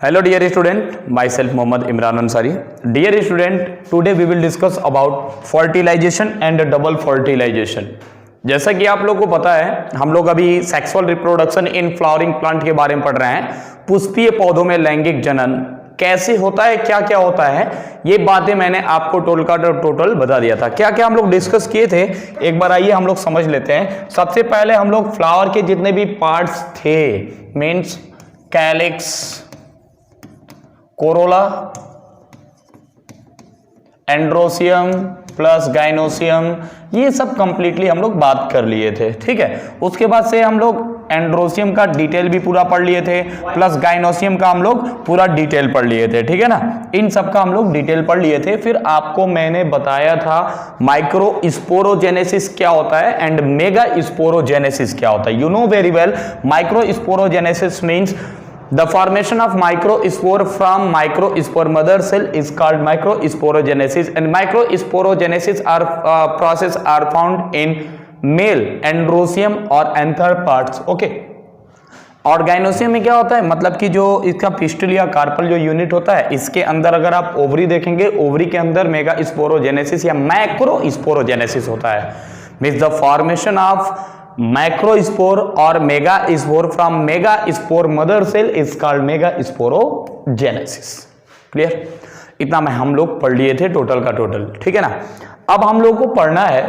Hello dear student, myself Mohammad Imran Ansari. Dear student, today we will discuss about fertilization and double fertilization. जैसा कि आप लोगों को पता है, हम लोग अभी sexual reproduction in flowering plant के बारे में पढ़ रहे हैं। पुष्पीय पौधों में लैंगिक जनन कैसे होता है, क्या क्या होता है, ये बातें मैंने आपको टोटल बता दिया था। क्या क्या हम लोग डिस्कस किए थे, एक बार आइए हम लोग समझ लेते हैं। सबसे पहले हम लोग फ्लावर के जितने भी पार्ट्स थे, means calyx, Corolla, androecium plus gynoecium, ये सब कंप्लीटली हम लोग बात कर लिए थे। ठीक है, उसके बाद से हम लोग एंड्रोसियम का डिटेल भी पूरा पढ़ लिए थे, प्लस गाइनोसियम का हम लोग पूरा डिटेल पढ़ लिए थे। ठीक है ना, इन सब का हम लोग डिटेल पढ़ लिए थे। फिर आपको मैंने बताया था माइक्रो स्पोरोजेनेसिस क्या होता है एंड मेगा स्पोरोजेनेसिस क्या होता है। You know very well, micro sporogenesis means the formation of microspore from microspore mother cell is called microsporogenesis, and microsporogenesis process are found in male androsium or anther parts. Okay, और gynoecium में क्या होता है, मतलब कि जो इसका pistol या कार्पल जो यूनिट होता है, इसके अंदर अगर आप ओवरी देखेंगे, ओवरी के अंदर मेगा स्पोरोजेनेसिस या मैक्रो स्पोरोजेनेसिस होता है। Means the formation of macrospore और mega spore from mega spore mother cell is called mega sporogenesis. Clear, इतना में हम लोग पढ़ लिए थे टोटल का टोटल। ठीक है ना, अब हम लोग को पढ़ना है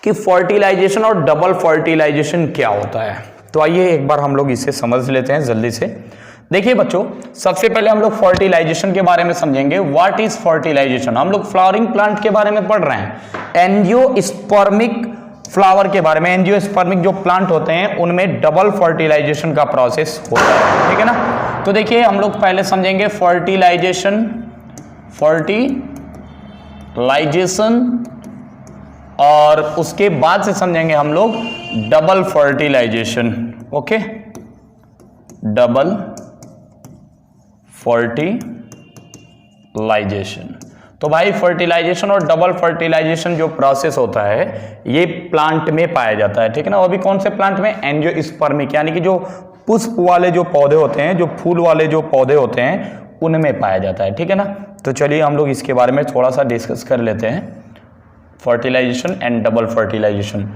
कि फर्टिलाइजेशन और डबल फर्टिलाइजेशन क्या होता है। तो आइए एक बार हम लोग इसे समझ लेते हैं जल्दी से। देखिए बच्चों, सबसे पहले हम लोग फर्टिलाइजेशन के बारे में समझेंगे। What is fertilization? हम लोग फ्लावरिंग प्लांट के बारे में पढ़ रहे हैं, एंजियोस्पर्मिक फ्लावर के बारे में। एंजियोस्पर्मिक जो प्लांट होते हैं उनमें डबल फर्टिलाइजेशन का प्रोसेस होता है। ठीक है ना, तो देखिए हम लोग पहले समझेंगे फर्टिलाइजेशन और उसके बाद से समझेंगे हम लोग double fertilization. Okay, double fertilization. तो भाई फर्टिलाइजेशन और डबल फर्टिलाइजेशन जो प्रोसेस होता है ये प्लांट में पाया जाता है। ठीक है ना, वो भी कौन से प्लांट में? एंजियोस्पर्मिक, यानी कि जो पुष्प वाले जो पौधे होते हैं, जो फूल वाले जो पौधे होते हैं, उनमें पाया जाता है। ठीक है ना, तो चलिए हम लोग इसके बारे में थोड़ा सा डिस्कस कर लेते हैं। फर्टिलाइजेशन एंड डबल फर्टिलाइजेशन,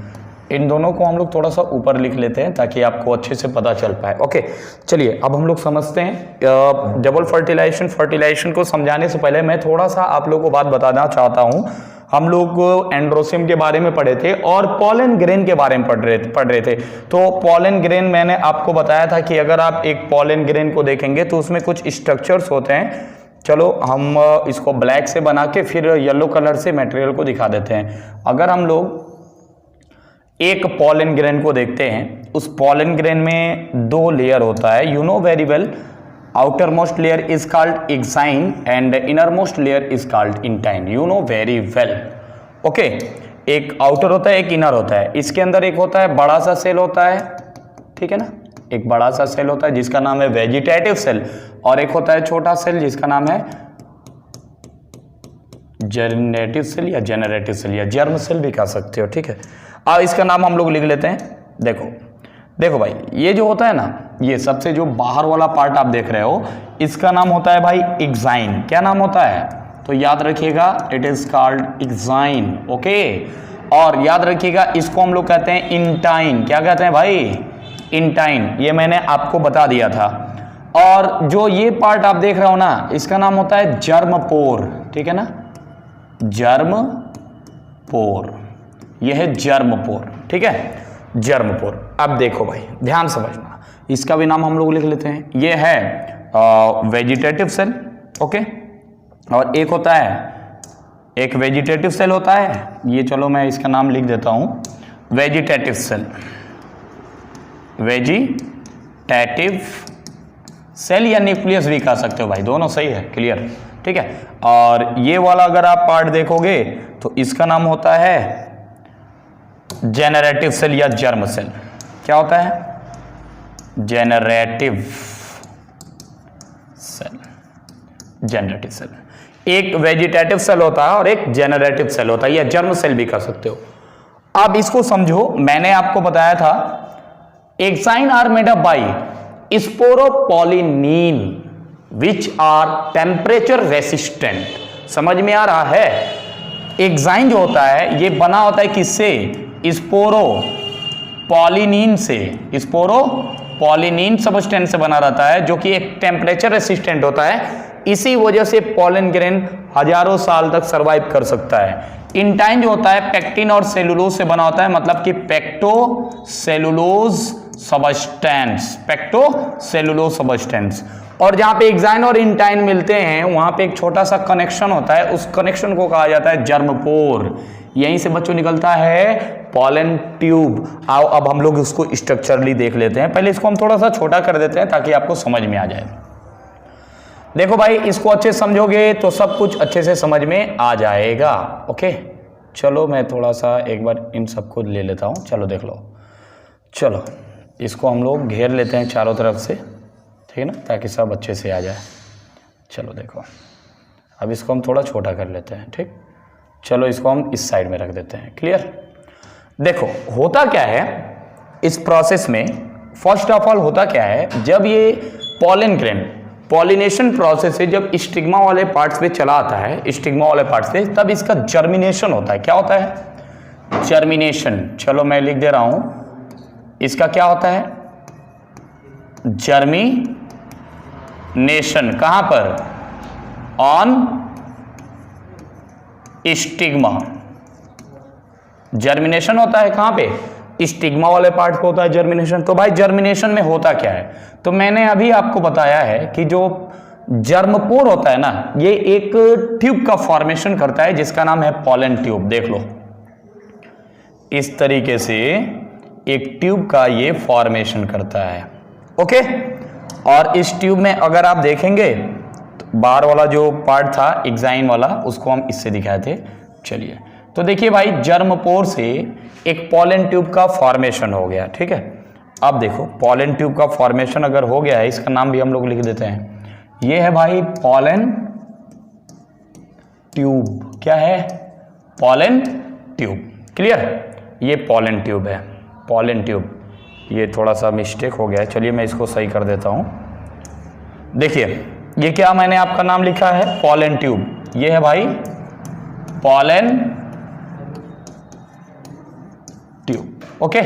इन दोनों को हम लोग थोड़ा सा ऊपर लिख लेते हैं ताकि आपको अच्छे से पता चल पाए। ओके, चलिए अब हम लोग समझते हैं डबल फर्टिलाइजेशन को समझाने से पहले मैं थोड़ा सा आप लोगों को बात बताना चाहता हूं। हम लोग एंड्रोसियम के बारे में पढ़े थे और पॉलन ग्रेन के बारे में पढ़ रहे थे। तो पॉलन ग्रेन मैंने आपको बताया था कि अगर आप एक पॉलन ग्रेन को देखेंगे तो उसमें कुछ स्ट्रक्चर्स होते हैं। चलो हम इसको ब्लैक से बना के फिर येलो कलर से मटेरियल को दिखा देते हैं। अगर हम लोग एक पॉलन ग्रेन को देखते हैं, उस पॉलन ग्रेन में दो लेयर होता है। You know very well, outer most layer is called exine and inner most layer is called intine. You know very well. Okay, एक आउटर होता है, एक इनर होता है। इसके अंदर एक होता है बड़ा सा सेल होता है, ठीक है ना, एक बड़ा सा सेल होता है जिसका नाम है वेजिटेटिव सेल, और एक होता है छोटा सेल जिसका नाम है जर्मिनेटिव सेल या जेनरेटिव सेल या जर्म सेल भी कह सकते हो। ठीक है, अब इसका नाम हम लोग लिख लेते हैं। देखो भाई, ये जो होता है ना, ये सबसे जो बाहर वाला पार्ट आप देख रहे हो, इसका नाम होता है भाई एक्साइन। क्या नाम होता है? तो याद रखिएगा, it is called exine. Okay, और याद रखिएगा इसको हम लोग कहते हैं इंटाइन। क्या कहते हैं भाई? इंटाइन। ये मैंने आपको बता दिया था। और जो ये पार्ट आप देख रहे हो ना, इसका नाम होता है जर्मपोर। ठीक है ना, जर्मपोर, यह है जर्मपोर। ठीक है, जर्मपोर। अब देखो भाई, ध्यान समझना, इसका भी नाम हम लोग लिख लेते हैं। ये है वेजिटेटिव सेल। ओके, और एक होता है, एक वेजिटेटिव सेल होता है, ये चलो मैं इसका नाम लिख देता हूं, वेजिटेटिव सेल। वेजिटेटिव सेल या न्यूक्लियस भी कह सकते हो भाई, दोनों सही है। क्लियर, ठीक है। और ये वाला अगर आप पार्ट देखोगे तो इसका नाम होता है जेनरेटिव सेल या जर्म सेल। क्या होता है? Generative cell, generative cell. एक वेजिटेटिव सेल होता है और एक जेनरेटिव सेल होता है, या जर्म सेल भी कह सकते हो। अब इसको समझो, मैंने आपको बताया था exine are made up by sporopollenin. Which are temperature resistant. समझ में आ रहा है? एग्जाइन जो होता है ये बना होता है किससे? स्पोरोपोलिनीन से, स्पोरोपोलिनीन सब्सटेंस से बना रहता है, जो कि एक टेम्परेचर रेसिस्टेंट होता है। इसी वजह से पॉलन ग्रेन हजारों साल तक सरवाइव कर सकता है। इंटाइन जो होता है पेक्टिन और सेलुलोज से बना होता है, मतलब कि पेक्टोसेलुलोज सब्सटेंस, पेक्टोसेलुलोज सब्सटेंस। और जहां पे एक्साइन और इंटाइन मिलते हैं वहां पे एक छोटा सा कनेक्शन होता है, उस कनेक्शन को कहा जाता है जर्मपोर। यहीं से बच्चों निकलता है पॉलन ट्यूब। आओ अब हम लोग उसको स्ट्रक्चरली देख लेते हैं। पहले इसको हम थोड़ा सा छोटा कर देते हैं ताकि आपको समझ में आ जाए। देखो भाई, इसको अच्छे से समझोगे तो सब कुछ अच्छे से समझ में आ जाएगा। ओके, चलो मैं थोड़ा सा एक बार इन सबको ले लेता हूँ। चलो देख लो, चलो इसको हम लोग घेर लेते हैं चारों तरफ से, ठीक है ना, ताकि सब अच्छे से आ जाए। चलो देखो, अब इसको हम थोड़ा छोटा कर लेते हैं। ठीक, चलो इसको हम इस साइड में रख देते हैं। क्लियर? देखो होता क्या है इस प्रोसेस में, फर्स्ट ऑफ ऑल होता क्या है, जब ये पॉलन ग्रेन पॉलिनेशन प्रोसेस से जब स्टिग्मा वाले पार्ट्स पे चला आता है, स्टिग्मा वाले पार्ट्स पे, तब इसका जर्मिनेशन होता है। क्या होता है? जर्मिनेशन। चलो मैं लिख दे रहा हूं, इसका क्या होता है? जर्मिनेशन। कहां पर? On stigma. जर्मिनेशन होता है कहां पे? स्टिग्मा वाले पार्ट पे होता है जर्मिनेशन। तो भाई जर्मिनेशन में होता क्या है? तो मैंने अभी आपको बताया है कि जो जर्मपोर होता है ना, ये एक ट्यूब का फॉर्मेशन करता है जिसका नाम है पॉलन ट्यूब। देख लो, इस तरीके से एक ट्यूब का ये फॉर्मेशन करता है। ओके, और इस ट्यूब में अगर आप देखेंगे तो बाहर वाला जो पार्ट था एक्साइन वाला, उसको हम इससे दिखाए थे। चलिए, तो देखिए भाई, जर्मपोर से एक पॉलन ट्यूब का फॉर्मेशन हो गया। ठीक है, अब देखो पॉलन ट्यूब का फॉर्मेशन अगर हो गया है, इसका नाम भी हम लोग लिख देते हैं। ये है भाई पॉलन ट्यूब। क्या है? Pollen tube. क्लियर? ये पॉलन ट्यूब है, पॉलन ट्यूब। ये थोड़ा सा मिस्टेक हो गया है, चलिए मैं इसको सही कर देता हूं। देखिए ये क्या मैंने आपका नाम लिखा है? Pollen tube. ये है भाई पॉलन ट्यूब। ओके,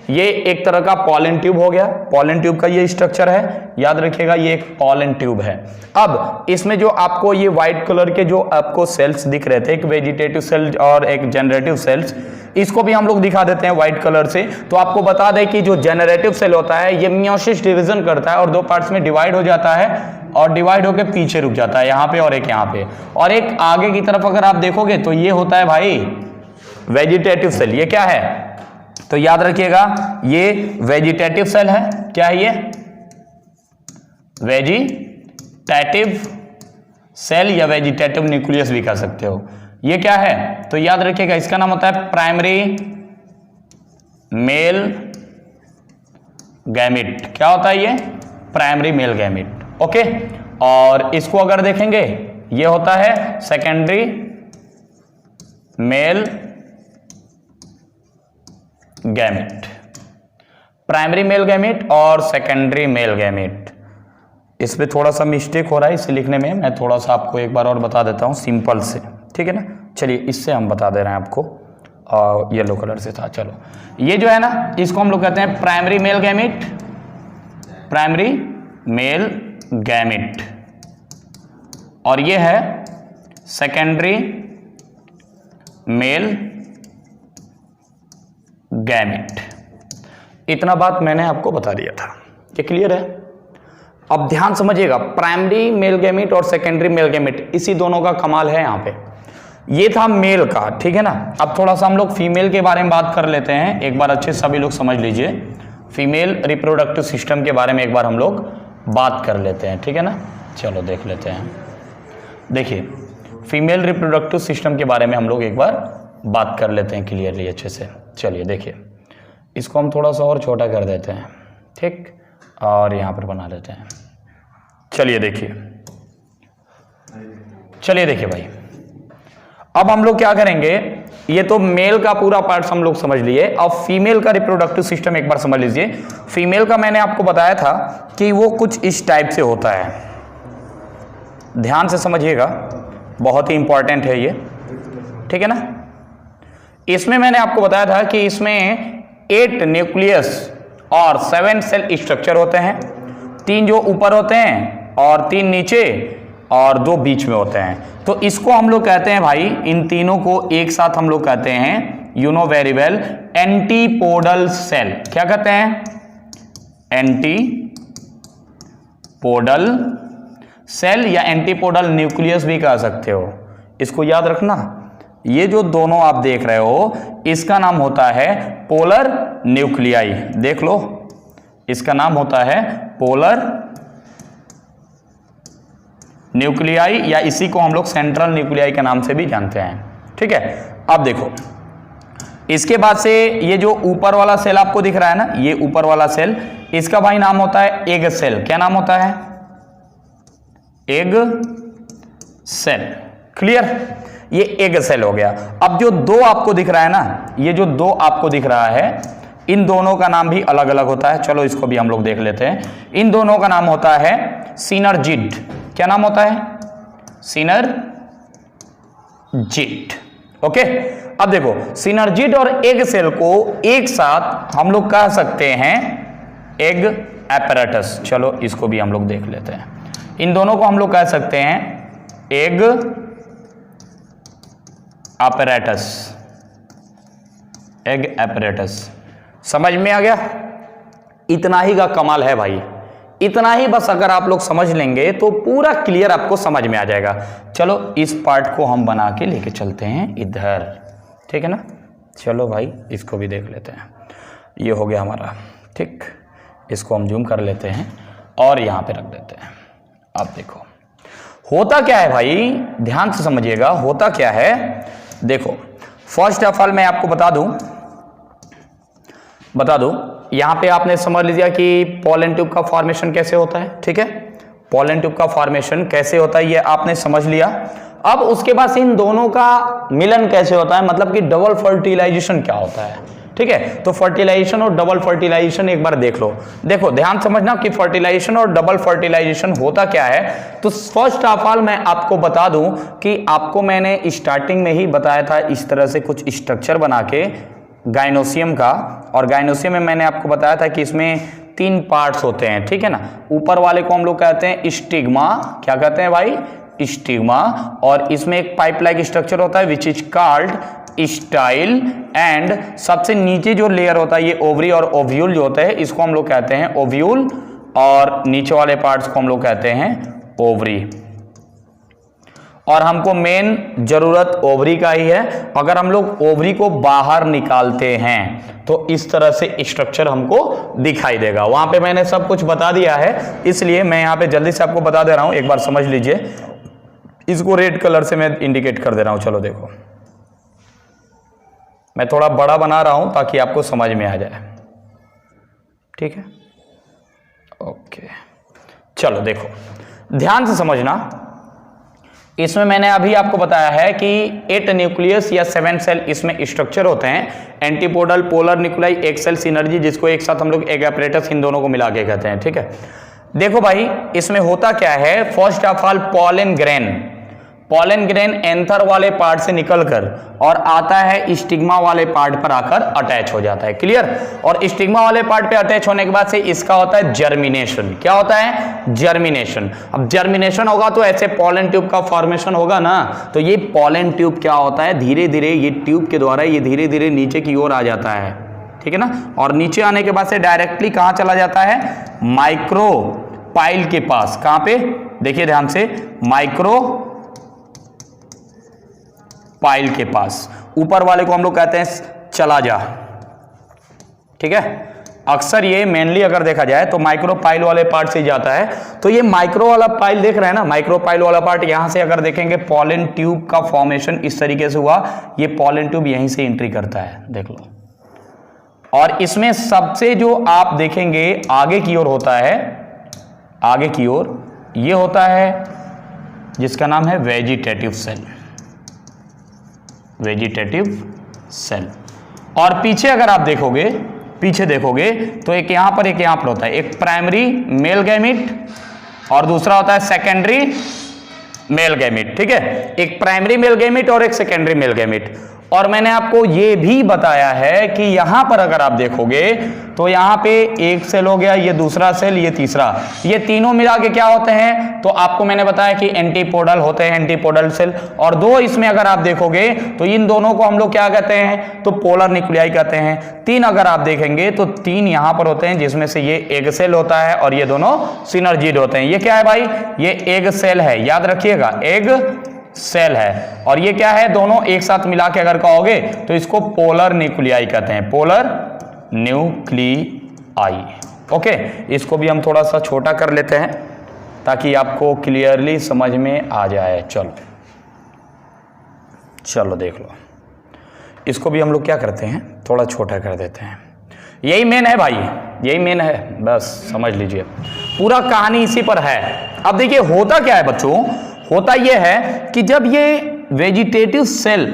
ये एक तरह का पॉलन ट्यूब हो गया। पॉलन ट्यूब का ये स्ट्रक्चर है, याद रखिएगा ये एक पॉलन ट्यूब है। अब इसमें जो आपको ये व्हाइट कलर के जो आपको सेल्स दिख रहे थे, एक वेजिटेटिव सेल और एक जनरेटिव सेल्स, इसको भी हम लोग दिखा देते हैं व्हाइट कलर से। तो आपको बता दें कि जो जनरेटिव सेल होता है ये मियोसिस डिवीजन करता है और दो पार्ट्स में डिवाइड हो जाता है, और डिवाइड होकर पीछे रुक जाता है, यहाँ पे और एक यहाँ पे, और एक आगे की तरफ अगर आप देखोगे तो ये होता है भाई वेजिटेटिव सेल। ये क्या है? तो याद रखिएगा ये वेजिटेटिव सेल है। क्या है ये? वेजिटेटिव सेल या वेजिटेटिव न्यूक्लियस भी कह सकते हो। ये क्या है? तो याद रखिएगा इसका नाम होता है प्राइमरी मेल गैमिट। क्या होता है ये? Primary male gamete. ओके, और इसको अगर देखेंगे ये होता है secondary male gamete. Primary male gamete और सेकेंडरी मेल गैमेट, इसमें थोड़ा सा मिस्टेक हो रहा है इसे लिखने में। मैं थोड़ा सा आपको एक बार और बता देता हूँ सिंपल से, ठीक है ना। चलिए इससे हम बता दे रहे हैं आपको, और येलो कलर से था। चलो ये जो है ना, इसको हम लोग कहते हैं primary male gamete, primary male gamete, और ये है सेकेंडरी मेल गैमेट। इतना बात मैंने आपको बता दिया था, ये क्लियर है। अब ध्यान समझिएगा, प्राइमरी मेल गैमेट और सेकेंडरी मेल गैमेट, इसी दोनों का कमाल है यहाँ पे। ये था मेल का, ठीक है ना। अब थोड़ा सा हम लोग फीमेल के बारे में बात कर लेते हैं, एक बार अच्छे से सभी लोग समझ लीजिए। फीमेल रिप्रोडक्टिव सिस्टम के बारे में एक बार हम लोग बात कर लेते हैं, ठीक है ना। चलो देख लेते हैं। देखिए फीमेल रिप्रोडक्टिव सिस्टम के बारे में हम लोग एक बार बात कर लेते हैं क्लियरली अच्छे से। चलिए देखिए, इसको हम थोड़ा सा और छोटा कर देते हैं, ठीक, और यहाँ पर बना लेते हैं। चलिए देखिए, चलिए देखिए भाई, अब हम लोग क्या करेंगे, ये तो मेल का पूरा पार्ट हम लोग समझ लिए। अब फीमेल का रिप्रोडक्टिव सिस्टम एक बार समझ लीजिए। फीमेल का मैंने आपको बताया था कि वो कुछ इस टाइप से होता है, ध्यान से समझिएगा, बहुत ही इंपॉर्टेंट है ये, ठीक है ना। इसमें मैंने आपको बताया था कि इसमें 8 न्यूक्लियस और 7 सेल स्ट्रक्चर होते हैं, 3 जो ऊपर होते हैं और 3 नीचे और 2 बीच में होते हैं। तो इसको हम लोग कहते हैं भाई, इन तीनों को एक साथ हम लोग कहते हैं, you know very well, antipodal cell. क्या कहते हैं? एंटीपोडल सेल या एंटीपोडल न्यूक्लियस भी कह सकते हो। इसको याद रखना, ये जो दोनों आप देख रहे हो इसका नाम होता है पोलर न्यूक्लियाई। देख लो, इसका नाम होता है पोलर न्यूक्लियाई, या इसी को हम लोग सेंट्रल न्यूक्लियाई के नाम से भी जानते हैं, ठीक है। अब देखो, इसके बाद से ये जो ऊपर वाला सेल आपको दिख रहा है ना, ये ऊपर वाला सेल, इसका भाई नाम होता है एग सेल। क्या नाम होता है? Egg cell. क्लियर? ये एग सेल हो गया। अब जो 2 आपको दिख रहा है ना, ये जो 2 आपको दिख रहा है, इन दोनों का नाम भी अलग अलग होता है। चलो इसको भी हम लोग देख लेते हैं। इन दोनों का नाम होता है सिनर्जिड। क्या नाम होता है? सिनर्जिड। ओके, अब देखो, सिनर्जिड और एग सेल को एक साथ हम लोग कह सकते हैं एग एपैरेटस। चलो इसको भी हम लोग देख लेते हैं। इन दोनों को हम लोग कह सकते हैं एग एपैरेटस। एग एपैरेटस समझ में आ गया? इतना ही का कमाल है भाई, इतना ही बस अगर आप लोग समझ लेंगे तो पूरा क्लियर आपको समझ में आ जाएगा। चलो इस पार्ट को हम बना के लेके चलते हैं इधर, ठीक है ना। चलो भाई इसको भी देख लेते हैं। ये हो गया हमारा, ठीक। इसको हम जूम कर लेते हैं और यहां पे रख देते हैं। अब देखो होता क्या है भाई, ध्यान से समझिएगा। होता क्या है, देखो फर्स्ट ऑफ ऑल मैं आपको बता दूं, यहां पे आपने समझ लीजिए कि पोलन ट्यूब का फॉर्मेशन कैसे होता है, ठीक है। पोलन ट्यूब का फॉर्मेशन कैसे होता है ये आपने समझ लिया। अब उसके बाद इन दोनों का मिलन कैसे होता है, मतलब कि डबल फर्टिलाइजेशन क्या होता है, ठीक है। तो फर्टिलाइजेशन और डबल फर्टिलाइजेशन एक बार देख लो। देखो ध्यान समझना कि फर्टिलाइजेशन और डबल फर्टिलाइजेशन होता क्या है। तो फर्स्ट ऑफ ऑल मैं आपको बता दूं कि आपको मैंने स्टार्टिंग में ही बताया था इस तरह से कुछ स्ट्रक्चर बना के गाइनोसियम का, और गाइनोसियम में मैंने आपको बताया था कि इसमें 3 पार्ट्स होते हैं, ठीक है ना। ऊपर वाले को हम लोग कहते हैं स्टिग्मा। क्या कहते हैं भाई? स्टिग्मा। और इसमें एक पाइप लाइक स्ट्रक्चर होता है विच इज कॉल्ड स्टाइल, एंड सबसे नीचे जो लेयर होता है ये ओवरी और ओव्यूल जो होता है, इसको हम लोग कहते हैं ओव्यूल, और नीचे वाले पार्ट्स को हम लोग कहते हैं ओवरी। और हमको मेन जरूरत ओवरी का ही है। अगर हम लोग ओवरी को बाहर निकालते हैं तो इस तरह से स्ट्रक्चर हमको दिखाई देगा। वहां पे मैंने सब कुछ बता दिया है, इसलिए मैं यहां पे जल्दी से आपको बता दे रहा हूं, एक बार समझ लीजिए। इसको रेड कलर से मैं इंडिकेट कर दे रहा हूं। चलो देखो, मैं थोड़ा बड़ा बना रहा हूं ताकि आपको समझ में आ जाए, ठीक है। ओके, चलो देखो ध्यान से समझना। इसमें मैंने अभी आपको बताया है कि 8 न्यूक्लियस या 7 सेल इसमें स्ट्रक्चर होते हैं, एंटीपोडल, पोलर न्यूक्लियाई, एक सेल, सिनर्जी, जिसको एक साथ हम लोग एग एपैरेटस, इन दोनों को मिला के कहते हैं, ठीक है। देखो भाई इसमें होता क्या है, first of all pollen grain anther वाले पार्ट से निकलकर और आता है स्टिग्मा वाले पार्ट पर आकर अटैच हो जाता है। क्लियर? और स्टिग्मा वाले पार्ट पे अटैच होने के बाद से इसका होता है जर्मिनेशन। क्या होता है? जर्मिनेशन। अब जर्मिनेशन होगा तो ऐसे पोलन ट्यूब का फॉर्मेशन होगा ना। तो ये पोलन ट्यूब क्या होता है, धीरे धीरे ये ट्यूब के द्वारा ये धीरे धीरे नीचे की ओर आ जाता है, ठीक है ना। और नीचे आने के बाद से डायरेक्टली कहां चला जाता है? माइक्रो पाइल के पास। कहां पे? देखिए ध्यान से, माइक्रो पाइल के पास। ऊपर वाले को हम लोग कहते हैं चला जा, ठीक है। अक्सर ये मेनली अगर देखा जाए तो माइक्रो पाइल वाले पार्ट से जाता है। तो ये माइक्रो वाला पाइल देख रहे हैं ना, माइक्रो पाइल वाला पार्ट, यहां से अगर देखेंगे पोलन ट्यूब का फॉर्मेशन इस तरीके से हुआ। ये पोलन ट्यूब यहीं से एंट्री करता है, देख लो। और इसमें सबसे जो आप देखेंगे आगे की ओर होता है, आगे की ओर ये होता है जिसका नाम है वेजिटेटिव सेल। Vegetative cell. और पीछे अगर आप देखोगे, पीछे देखोगे तो एक यहां पर होता है, एक प्राइमरी मेल गैमिट और दूसरा होता है सेकेंडरी मेल गैमेट, ठीक है, एक प्राइमरी मेल गैमेट और एक सेकेंडरी मेल गैमेट। और मैंने आपको यह भी बताया है कि यहां पर अगर आप देखोगे तो यहां पे एक सेल हो गया, ये दूसरा सेल, ये तीसरा, ये तीनों मिला के क्या होते हैं, तो आपको मैंने बताया कि एंटीपोडल होते हैं, एंटीपोडल सेल। और दो इसमें अगर आप देखोगे तो इन दोनों को हम लोग क्या कहते हैं, तो पोलर न्यूक्लियाई कहते हैं। तीन अगर आप देखेंगे तो तीन यहां पर होते हैं, जिसमें से ये एग सेल होता है और ये दोनों सिनर्जिड होते हैं। ये क्या है भाई, ये एग सेल है, याद रखिएगा, एग सेल है। और ये क्या है, दोनों एक साथ मिला के अगर कहोगे तो इसको पोलर न्यूक्लियाई कहते हैं, पोलर न्यूक्लियाई। ओके, इसको भी हम थोड़ा सा छोटा कर लेते हैं ताकि आपको क्लियरली समझ में आ जाए। चलो देख लो, इसको भी हम लोग क्या करते हैं, थोड़ा छोटा कर देते हैं। यही मेन है भाई, यही मेन है, बस समझ लीजिए, पूरा कहानी इसी पर है। अब देखिए होता क्या है बच्चों, होता यह है कि जब ये वेजिटेटिव सेल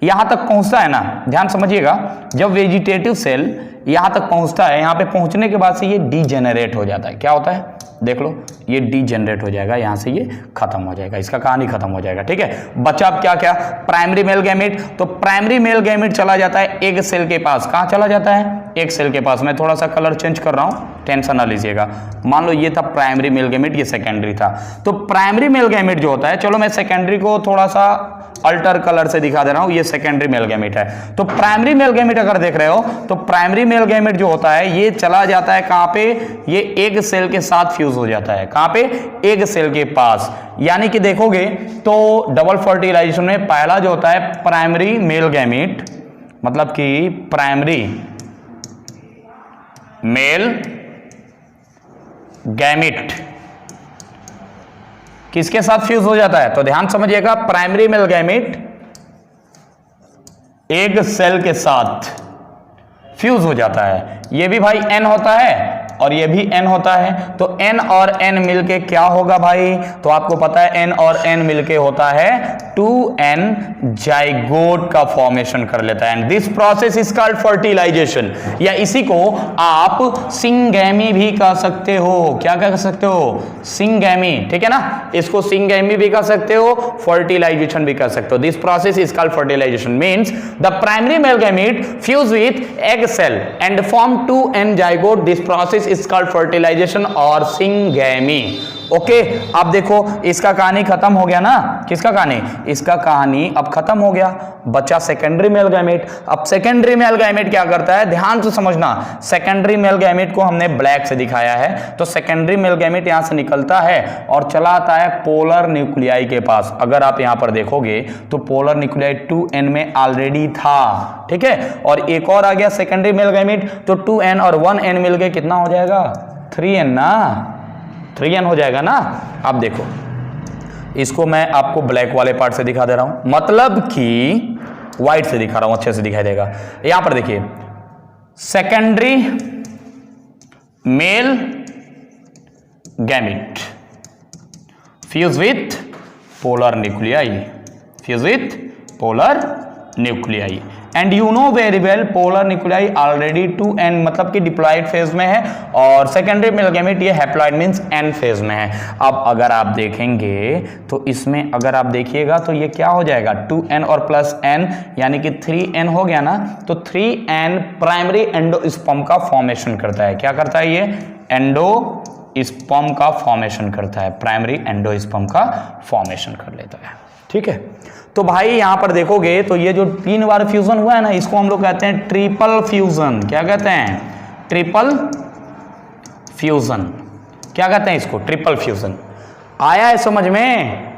यहां तक पहुंचता है ना, ध्यान समझिएगा, जब वेजिटेटिव सेल यहां तक पहुंचता है, यहां पे पहुंचने के बाद से ये डीजेनरेट हो जाता है। क्या होता है, देख लो, ये डीजेनरेट हो जाएगा, यहां से ये खत्म हो जाएगा, इसका कहानी खत्म हो जाएगा। ठीक है, बचा अब क्या क्या, प्राइमरी मेल गैमेट। तो प्राइमरी मेल गैमेट चला जाता है एग सेल के पास। कहां चला जाता है, एग सेल के पास। मैं थोड़ा सा कलर चेंज कर रहा हूं, टेंशन ना लीजिएगा। मान लो ये था प्राइमरी मेल गैमेट, ये सेकेंडरी था। तो प्राइमरी मेल गैमेट जो होता है, चलो मैं सेकेंडरी को थोड़ा सा अल्टर कलर से दिखा दे रहा हूं, ये सेकेंडरी मेल गैमेट है। तो प्राइमरी मेल गैमेट अगर देख रहे हो तो प्राइमरी मेल गैमेट जो होता है ये चला जाता है कहां पे, ये एग सेल के साथ फ्यूज हो जाता है। कहां पे, एग सेल के पास। यानी कि देखोगे तो डबल फर्टिलाइजेशन में पहला जो होता है प्राइमरी मेल गैमेट, मतलब कि प्राइमरी मेल गैमेट किसके साथ फ्यूज हो जाता है, तो ध्यान समझिएगा, primary male gamete egg cell के साथ फ्यूज हो जाता है। ये भी भाई एन होता है और ये भी एन होता है। तो एन और एन मिलके क्या होगा भाई, तो आपको पता है एन और एन मिलके होता है 2n जाइगोट का फॉर्मेशन कर लेता है। And this process is called fertilization, या इसी को आप सिंगैमी भी कह सकते हो। क्या कह सकते हो, सिंगैमी, ठीक है ना, इसको सिंगैमी भी कह सकते हो, फर्टिलाइजेशन भी कह सकते हो। This process is called fertilization, means the primary male gamete fuse with egg cell and form 2n zygote. This process is called fertilization or syngamy. Okay, अब देखो इसका कहानी खत्म हो गया ना, किसका कहानी, इसका कहानी अब खत्म हो गया, बचा सेकेंडरी मेल गैमेट। अब सेकेंडरी मेल गैमेट क्या करता है, ध्यान से समझना, सेकेंडरी मेल गैमेट को हमने ब्लैक से दिखाया है। तो सेकेंडरी मेल गैमेट यहां से निकलता है और चला आता है पोलर न्यूक्लियाई के पास। अगर आप यहां पर देखोगे तो पोलर न्यूक्लियाई 2n में ऑलरेडी था, ठीक है, और एक और आ गया सेकेंडरी मेल गैमेट, तो 2n और 1n मिलके कितना हो जाएगा, 3n ना, 3n हो जाएगा ना। अब देखो इसको मैं आपको ब्लैक वाले पार्ट से दिखा दे रहा हूं, मतलब कि व्हाइट से दिखा रहा हूं, अच्छे से दिखाई देगा। यहां पर देखिए, secondary mail gamete fuse with polar nuclei, fuse with polar nuclei. And you know very well polar nuclei already 2n मतलब कि डिप्लॉयड फेज में है, और सेकेंडरी मेल गैमेट ये हैप्लॉयड मींस n फेज में है। अब अगर आप देखेंगे तो इसमें अगर आप देखिएगा तो ये क्या हो जाएगा, 2n और प्लस n यानी कि 3n हो गया ना। तो 3n प्राइमरी एंडोस्पर्म का फॉर्मेशन करता है। क्या करता है, ये एंडोस्पर्म का फॉर्मेशन करता है, प्राइमरी एंडोस्पर्म का फॉर्मेशन कर लेता है। ठीक है, तो भाई यहां पर देखोगे तो ये जो 3 बार फ्यूजन हुआ है ना, इसको हम लोग कहते हैं ट्रिपल फ्यूजन। क्या कहते हैं, ट्रिपल फ्यूजन। क्या कहते हैं इसको, ट्रिपल फ्यूजन। आया है समझ में।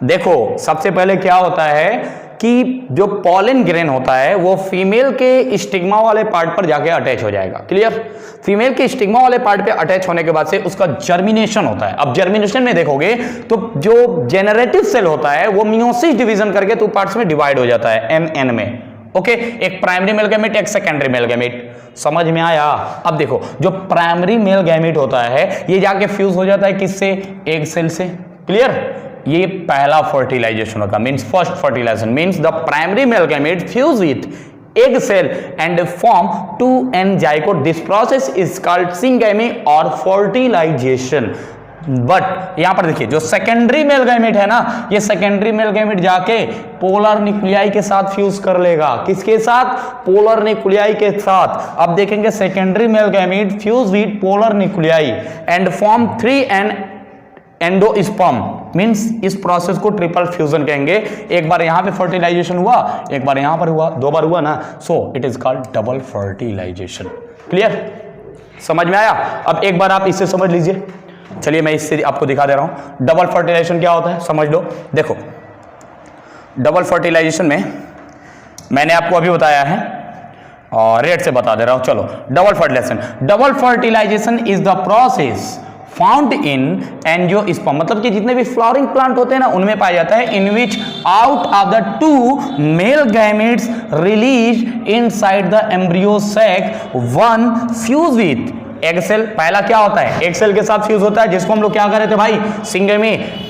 देखो सबसे पहले क्या होता है कि जो पॉलन ग्रेन होता है वो फीमेल के स्टिग्मा वाले पार्ट पर जाके अटैच हो जाएगा। क्लियर, फीमेल के स्टिग्मा वाले पार्ट पे अटैच होने के बाद से उसका जर्मिनेशन होता है। अब जर्मिनेशन में देखोगे तो जो जेनरेटिव सेल होता है वो मियोसिस डिवीजन करके 2 पार्ट्स में डिवाइड हो जाता है, n में। ओके, एक प्राइमरी मेल गैमेट, एक सेकेंडरी मेल गैमेट। समझ में आया। अब देखो जो प्राइमरी मेल गैमेट होता है ये जाके फ्यूज हो जाता है किससे, एग सेल से। क्लियर, ये पहला फर्टिलाइजेशन होगा, means first fertilization, means the primary male gamete fuse with egg cell and form 2n zygote. This process is called syngamy or fertilization. But यहां पर देखिए जो सेकेंडरी मेल गैमेट है ना, ये सेकेंडरी मेल गैमेट जाके polar nuclei के साथ फ्यूज कर लेगा। किसके साथ? पोलर न्यूक्लियाई के साथ। अब देखेंगे secondary mail gamete fuse with polar nuclei and form 3 endosperm, means इस प्रोसेस को ट्रिपल फ्यूजन कहेंगे। एक बार यहां पे फर्टिलाइजेशन हुआ, एक बार यहां पर हुआ, 2 बार हुआ ना, so it is called double fertilization. Clear? समझ में आया? अब एक बार आप इससे समझ लीजिए। चलिए मैं इससे आपको दिखा दे रहा हूं डबल फर्टिलाइजेशन क्या होता है, समझ लो। देखो डबल फर्टिलाइजेशन में मैंने आपको अभी बताया है और रेट से बता दे रहा हूं। चलो double fertilization is the process found in angiosperm, मतलब कि जितने भी फ्लावरिंग प्लांट होते हैं ना उनमें पाया जाता है, in which out of the 2 male gametes release inside the embryo sac 1 fuse with egg cell. पहला क्या होता है? एग सेल के साथ फ्यूज होता है, जिसको हम लोग क्या कर रहे थे भाई? सिंगेमी।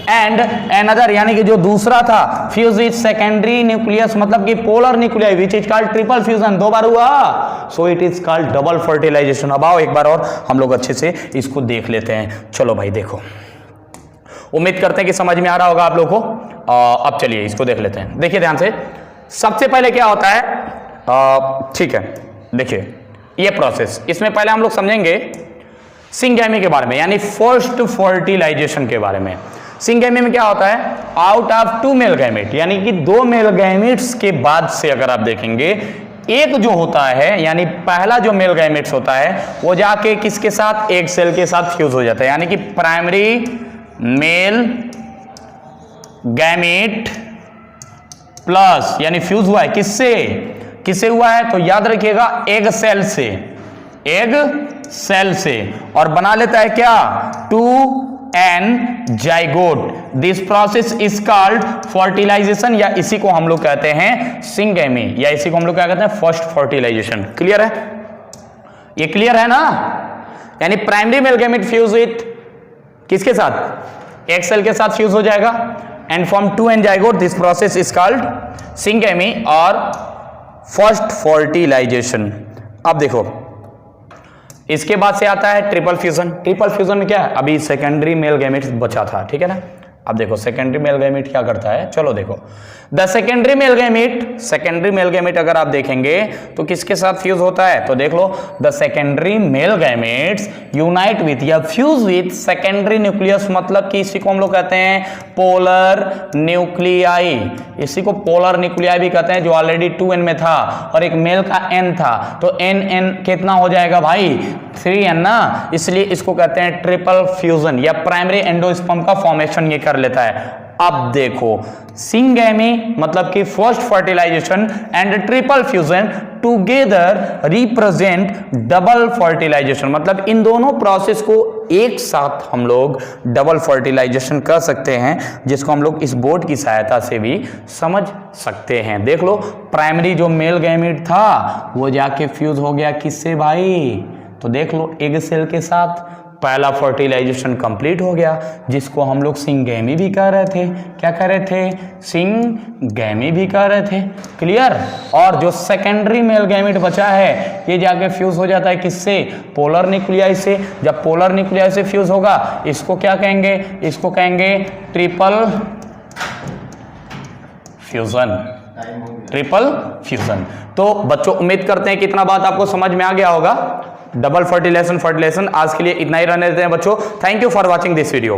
एंड अनदर, यानी कि जो दूसरा था, फ्यूज विथ सेकेंडरी न्यूक्लियस, मतलब कि polar nuclei, which is called triple fusion. 2 बार हुआ, so it is called double fertilization. अब आओ एक बार और हम लोग अच्छे से इसको देख लेते हैं। चलो भाई देखो, उम्मीद करते हैं कि समझ में आ रहा होगा आप लोग को। अब चलिए इसको देख लेते हैं। देखिए ध्यान से, सबसे पहले क्या होता है, ठीक है, देखिए ये प्रोसेस, इसमें पहले हम लोग समझेंगे सिंगेमी के बारे में, यानी फर्स्ट फर्टिलाइजेशन के बारे में। सिंगेमी में क्या होता है? आउट ऑफ 2 मेल गैमेट, यानी कि 2 मेल गैमेट्स के बाद से अगर आप देखेंगे, एक जो होता है, यानी पहला जो मेल गैमेट्स होता है वो जाके किसके साथ? एग सेल के साथ फ्यूज हो जाता है, यानी कि प्राइमरी मेल गैमेट प्लस, यानी फ्यूज हुआ है किससे हुआ है? तो याद रखिएगा एग सेल से, और बना लेता है क्या? 2n zygote. This process is called fertilization, या इसी को हम लोग कहते हैं सिंगेमी, या इसी को हम लोग क्या कहते हैं? First fertilisation. क्लियर है? ये क्लियर है ना? यानी primary male gamete fuse with किसके साथ? एग सेल के साथ फ्यूज हो जाएगा and form 2n zygote. This process is called syngamy और फर्स्ट फर्टिलाइजेशन। अब देखो इसके बाद से आता है ट्रिपल फ्यूजन। ट्रिपल फ्यूजन में क्या है? अभी सेकेंडरी मेल गैमेट बचा था, ठीक है ना। अब देखो सेकेंडरी मेल गैमेट क्या करता है, चलो देखो। द सेकेंडरी मेल गैमेट अगर आप देखेंगे तो किसके साथ फ्यूज होता है? तो देख लो, the secondary male gametes unite with या फ्यूज विथ सेकेंडरी न्यूक्लियस, मतलब कि इसी को हम लोग कहते हैं पोलर न्यूक्लियाई। इसी को पोलर न्यूक्लियाई भी कहते हैं, जो ऑलरेडी 2n में था और एक मेल का n था, तो n कितना हो जाएगा भाई? 3n ना, इसलिए इसको कहते हैं ट्रिपल फ्यूजन, या प्राइमरी एंडोस्पर्म का फॉर्मेशन ये कर लेता है। अब देखो सिंगेमी मतलब कि first fertilization and triple fusion together represent double fertilization, मतलब इन दोनों प्रोसेस को एक साथ हम लोग डबल फर्टिलाइजेशन कर सकते हैं, जिसको हम लोग इस बोर्ड की सहायता से भी समझ सकते हैं। देख लो, प्राइमरी जो मेल गैमेट था वो जाके फ्यूज हो गया किससे भाई? तो देख लो एग सेल के साथ पहला फर्टिलाइजेशन कंप्लीट हो गया, जिसको हम लोग सिंगेमी भी कह रहे थे। क्या कह रहे थे? सिंगेमी भी कह रहे थे। क्लियर? और जो सेकेंडरी मेल गैमेट बचा है ये जाके फ्यूज हो जाता है किससे? पोलर न्यूक्लियाई से। जब पोलर न्यूक्लियाई से फ्यूज होगा, इसको क्या कहेंगे? इसको कहेंगे ट्रिपल फ्यूजन। तो बच्चों उम्मीद करते हैं कि इतना बात आपको समझ में आ गया होगा। डबल फर्टिलाइजेशन आज के लिए इतना ही रहने देते हैं बच्चों। Thank you for watching this video.